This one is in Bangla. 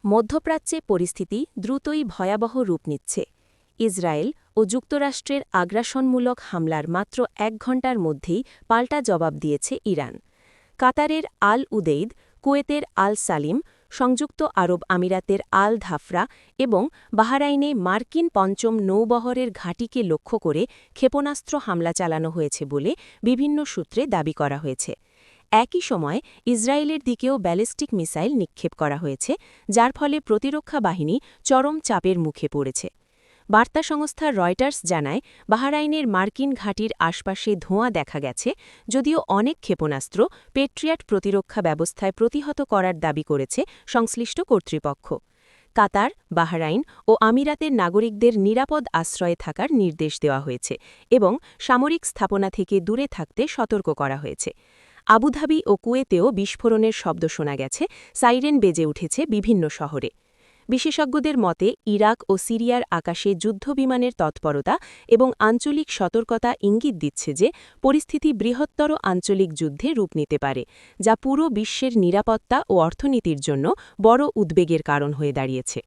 মধ্যপ্রাচ্যে পরিস্থিতি দ্রুতই ভয়াবহ রূপ নিচ্ছে। ইসরায়েল ও যুক্তরাষ্ট্রের আগ্রাসনমূলক হামলার মাত্র ১ ঘণ্টার মধ্যেই পাল্টা জবাব দিয়েছে ইরান। কাতারের আল উদেইদ, কুয়েতের আল সালিম, সংযুক্ত আরব আমিরাতের আল ধাফরা এবং বাহরাইনে মার্কিন পঞ্চম নৌবহরের ঘাঁটিকে লক্ষ্য করে ক্ষেপণাস্ত্র হামলা চালানো হয়েছে বলে বিভিন্ন সূত্রে দাবি করা হয়েছে। একই সময় ইসরায়েলের দিকেও ব্যালিস্টিক মিসাইল নিক্ষেপ করা হয়েছে, যার ফলে প্রতিরক্ষা বাহিনী চরম চাপের মুখে পড়েছে। বার্তা সংস্থা রয়টার্স জানায়, বাহরাইনের মার্কিন ঘাঁটির আশপাশে ধোঁয়া দেখা গেছে, যদিও অনেক ক্ষেপণাস্ত্র পেট্রিয়াট প্রতিরক্ষা ব্যবস্থায় প্রতিহত করার দাবি করেছে সংশ্লিষ্ট কর্তৃপক্ষ। কাতার, বাহরাইন ও আমিরাতের নাগরিকদের নিরাপদ আশ্রয়ে থাকার নির্দেশ দেওয়া হয়েছে এবং সামরিক স্থাপনা থেকে দূরে থাকতে সতর্ক করা হয়েছে। আবুধাবি ও কুয়েতেও বিস্ফোরণের শব্দ শোনা গেছে, সাইরেন বেজে উঠেছে বিভিন্ন শহরে। বিশেষজ্ঞদের মতে ইরাক ও সিরিয়ার আকাশে যুদ্ধবিমানের তৎপরতা এবং আঞ্চলিক সতর্কতা ইঙ্গিত দিচ্ছে যে পরিস্থিতি বৃহত্তর আঞ্চলিক যুদ্ধে রূপ নিতে পারে, যা পুরো বিশ্বের নিরাপত্তা ও অর্থনীতির জন্য বড় উদ্বেগের কারণ হয়ে দাঁড়িয়েছে।